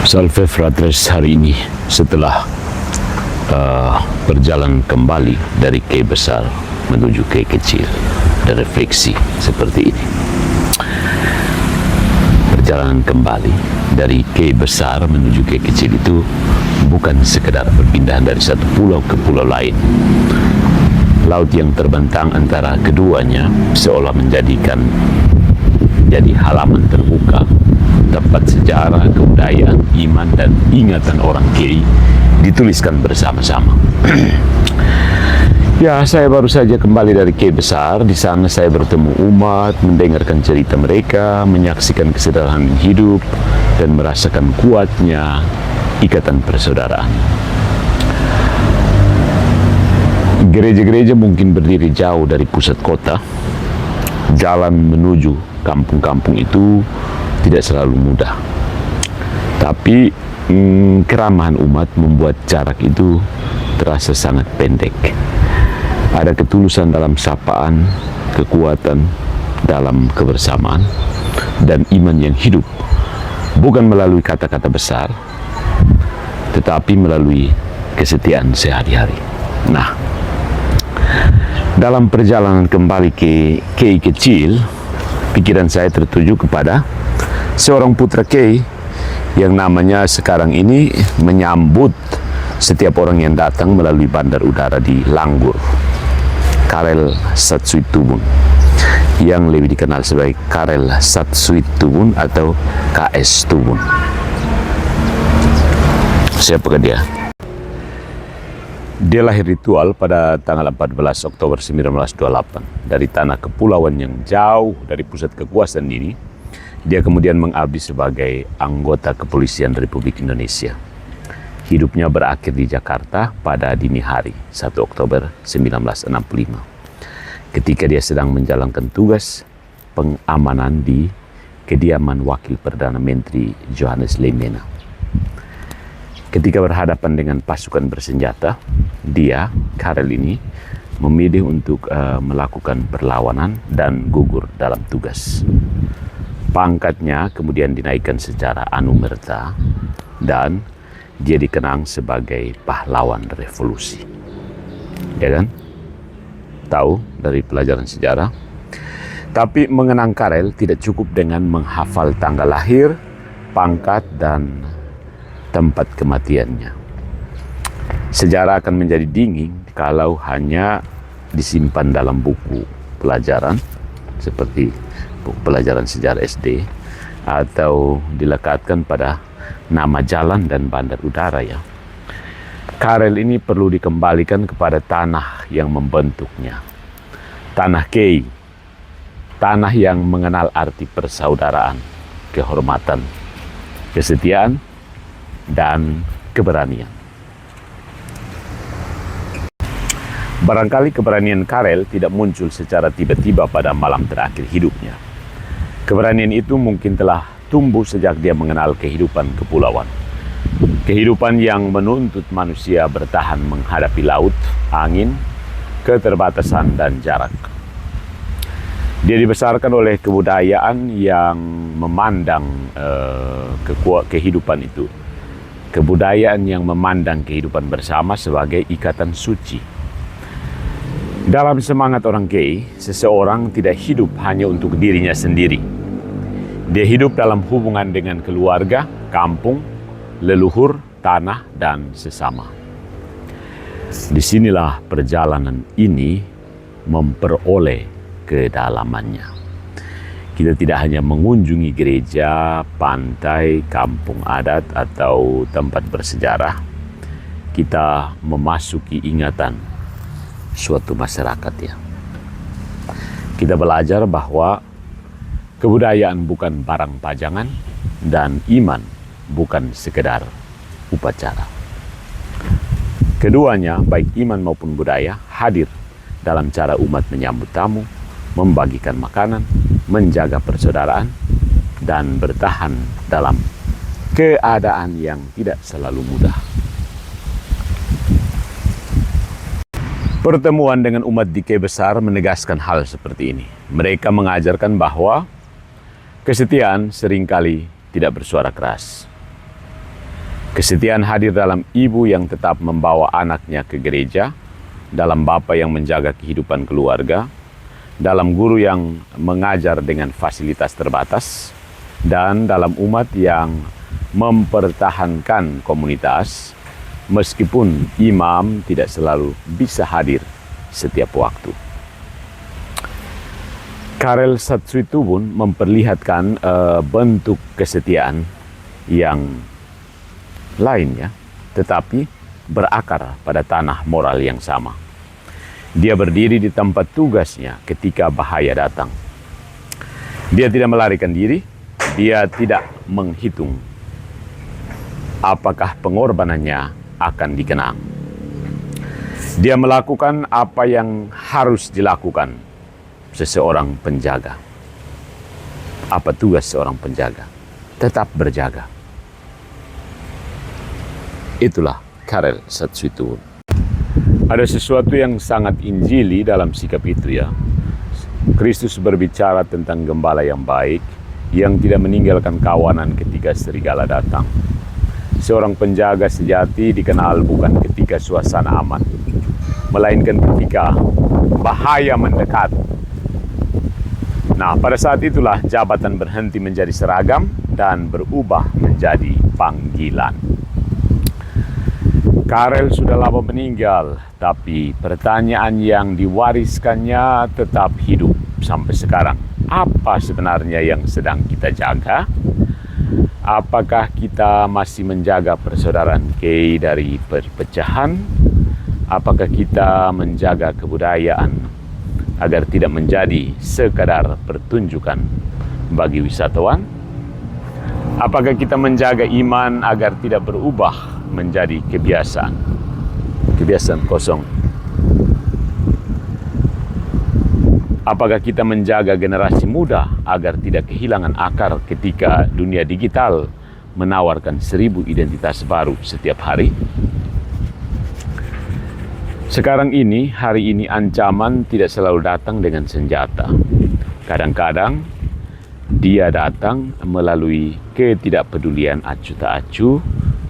Salve Fratres, hari ini setelah berjalan kembali dari K besar menuju K kecil dan refleksi seperti ini. Perjalanan kembali dari K besar menuju K kecil itu bukan sekedar perpindahan dari satu pulau ke pulau lain. Laut yang terbentang antara keduanya seolah menjadikan jadi halaman terbuka tempat sejarah, kebudayaan, iman, dan ingatan orang K dituliskan bersama-sama. Ya, saya baru saja kembali dari K besar. Di sana saya bertemu umat, mendengarkan cerita mereka, menyaksikan kesederhanaan hidup, dan merasakan kuatnya ikatan persaudaraan. Gereja-gereja mungkin berdiri jauh dari pusat kota. Jalan menuju kampung-kampung itu tidak selalu mudah. Tapi keramahan umat membuat jarak itu terasa sangat pendek. Ada ketulusan dalam sapaan, kekuatan dalam kebersamaan, dan iman yang hidup. Bukan melalui kata-kata besar, tetapi melalui kesetiaan sehari-hari. Nah, dalam perjalanan kembali ke K kecil, pikiran saya tertuju kepada seorang putra K yang namanya sekarang ini menyambut setiap orang yang datang melalui bandar udara di Langgur, Karel Satsuitubun, yang lebih dikenal sebagai Karel Satsuitubun atau KS Tubun. Siapakah dia? Dia lahir ritual pada tanggal 14 Oktober 1928 dari tanah kepulauan yang jauh dari pusat kekuasaan ini. Dia kemudian mengabdi sebagai anggota kepolisian Republik Indonesia. Hidupnya berakhir di Jakarta pada dini hari 1 Oktober 1965 ketika dia sedang menjalankan tugas pengamanan di kediaman Wakil Perdana Menteri Johannes Lemena. Ketika berhadapan dengan pasukan bersenjata, dia, Karel ini, memilih untuk melakukan perlawanan dan gugur dalam tugas. Pangkatnya kemudian dinaikkan secara anumerta dan dia dikenang sebagai pahlawan revolusi. Ya kan? Tahu dari pelajaran sejarah. Tapi mengenang Karel tidak cukup dengan menghafal tanggal lahir, pangkat, dan tempat kematiannya. Sejarah akan menjadi dingin kalau hanya disimpan dalam buku pelajaran seperti buku pelajaran sejarah SD atau dilekatkan pada nama jalan dan bandar udara ya. Karel ini perlu dikembalikan kepada tanah yang membentuknya. Tanah K, tanah yang mengenal arti persaudaraan, kehormatan, kesetiaan, dan keberanian. Barangkali keberanian Karel tidak muncul secara tiba-tiba pada malam terakhir hidupnya. Keberanian itu mungkin telah tumbuh sejak dia mengenal kehidupan kepulauan. Kehidupan yang menuntut manusia bertahan menghadapi laut, angin, keterbatasan, dan jarak. Dia dibesarkan oleh kebudayaan yang memandang kehidupan itu. Kebudayaan yang memandang kehidupan bersama sebagai ikatan suci. Dalam semangat orang K, seseorang tidak hidup hanya untuk dirinya sendiri. Dia hidup dalam hubungan dengan keluarga, kampung, leluhur, tanah, dan sesama. Disinilah perjalanan ini memperoleh kedalamannya. Kita tidak hanya mengunjungi gereja, pantai, kampung adat, atau tempat bersejarah. Kita memasuki ingatan suatu masyarakat ya. Kita belajar bahwa kebudayaan bukan barang pajangan dan iman bukan sekedar upacara. Keduanya, baik iman maupun budaya, hadir dalam cara umat menyambut tamu, membagikan makanan, menjaga persaudaraan, dan bertahan dalam keadaan yang tidak selalu mudah. Pertemuan dengan umat di K besar menegaskan hal seperti ini. Mereka mengajarkan bahwa kesetiaan seringkali tidak bersuara keras. Kesetiaan hadir dalam ibu yang tetap membawa anaknya ke gereja, dalam bapa yang menjaga kehidupan keluarga, dalam guru yang mengajar dengan fasilitas terbatas, dan dalam umat yang mempertahankan komunitas, meskipun imam tidak selalu bisa hadir setiap waktu. Karel Satsuitubun memperlihatkan bentuk kesetiaan yang lainnya, tetapi berakar pada tanah moral yang sama. Dia berdiri di tempat tugasnya ketika bahaya datang. Dia tidak melarikan diri, dia tidak menghitung apakah pengorbanannya akan dikenang. Dia melakukan apa yang harus dilakukan seseorang penjaga. Apa tugas seorang penjaga? Tetap berjaga. Itulah Karel Satsuitubun. Ada sesuatu yang sangat injili dalam sikap itu ya. Kristus berbicara tentang gembala yang baik, yang tidak meninggalkan kawanan ketika serigala datang. Seorang penjaga sejati dikenal bukan ketika suasana aman, melainkan ketika bahaya mendekat. Nah, pada saat itulah jabatan berhenti menjadi seragam dan berubah menjadi panggilan. Karel sudah lama meninggal, tapi pertanyaan yang diwariskannya tetap hidup sampai sekarang. Apa sebenarnya yang sedang kita jaga? Apakah kita masih menjaga persaudaraan Kei dari perpecahan? Apakah kita menjaga kebudayaan agar tidak menjadi sekadar pertunjukan bagi wisatawan? Apakah kita menjaga iman agar tidak berubah menjadi kebiasaan kosong? Apakah kita menjaga generasi muda agar tidak kehilangan akar ketika dunia digital menawarkan 1000 identitas baru setiap hari? Sekarang ini, hari ini ancaman tidak selalu datang dengan senjata. Kadang-kadang dia datang melalui ketidakpedulian acuh tak acuh,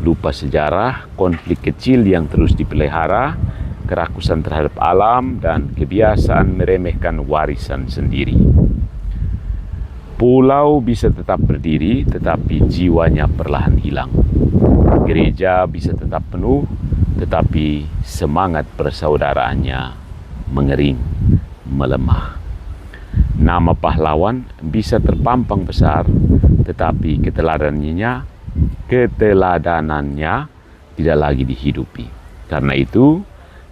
lupa sejarah, konflik kecil yang terus dipelihara, kerakusan terhadap alam, dan kebiasaan meremehkan warisan sendiri. Pulau bisa tetap berdiri, tetapi jiwanya perlahan hilang. Gereja bisa tetap penuh, tetapi semangat persaudaraannya mengering, melemah. Nama pahlawan bisa terpampang besar, tetapi keteladanannya tidak lagi dihidupi. Karena itu,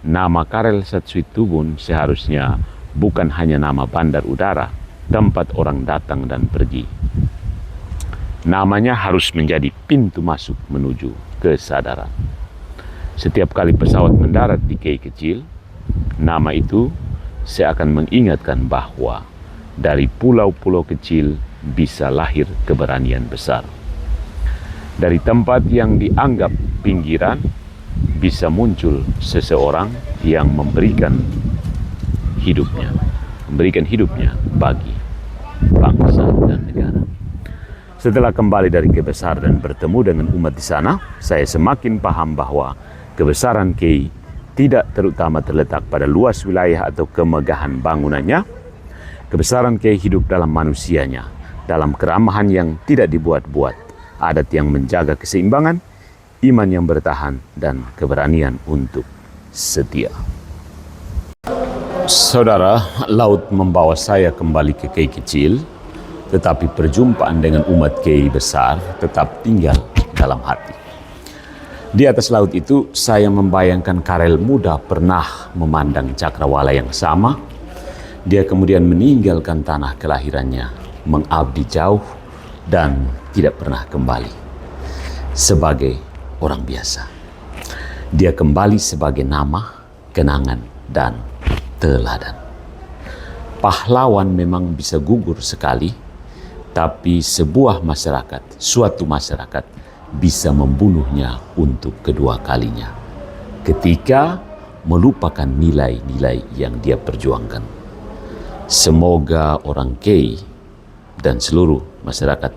nama Karel Satsuitubun seharusnya bukan hanya nama bandar udara, tempat orang datang dan pergi. Namanya harus menjadi pintu masuk menuju kesadaran. Setiap kali pesawat mendarat di Kei kecil, nama itu seakan mengingatkan bahwa dari pulau-pulau kecil bisa lahir keberanian besar. Dari tempat yang dianggap pinggiran, bisa muncul seseorang yang memberikan hidupnya bagi bangsa dan negara. Setelah kembali dari Kebesar dan bertemu dengan umat di sana, saya semakin paham bahwa kebesaran Kei tidak terutama terletak pada luas wilayah atau kemegahan bangunannya. Kebesaran Kei hidup dalam manusianya, dalam keramahan yang tidak dibuat-buat, adat yang menjaga keseimbangan, iman yang bertahan, dan keberanian untuk setia. Saudara, laut membawa saya kembali ke Kei kecil, tetapi perjumpaan dengan umat Kei besar tetap tinggal dalam hati. Di atas laut itu, saya membayangkan Karel muda pernah memandang cakrawala yang sama. Dia kemudian meninggalkan tanah kelahirannya, mengabdi jauh, dan tidak pernah kembali. Sebagai orang biasa, dia kembali sebagai nama, kenangan, dan teladan. Pahlawan memang bisa gugur sekali, tapi suatu masyarakat bisa membunuhnya untuk kedua kalinya ketika melupakan nilai-nilai yang dia perjuangkan. Semoga orang Kei dan seluruh masyarakat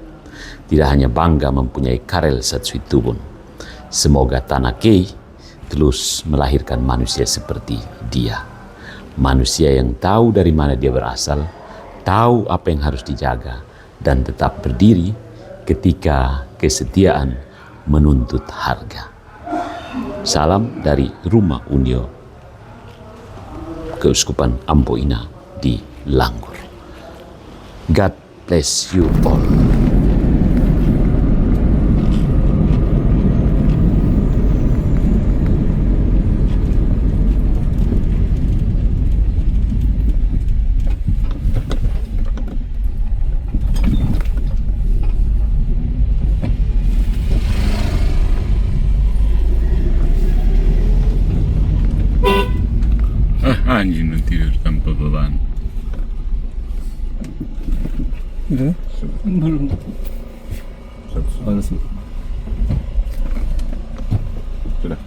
tidak hanya bangga mempunyai Karel Satsuitubun, Semoga Tanah Kei terus melahirkan manusia seperti dia. Manusia yang tahu dari mana dia berasal, tahu apa yang harus dijaga, dan tetap berdiri ketika kesetiaan menuntut harga. Salam dari Rumah Unio Keuskupan Amboina di Langgur. God bless you all. Anjing tidur tanpa beban. Udah? Belum. Sudah.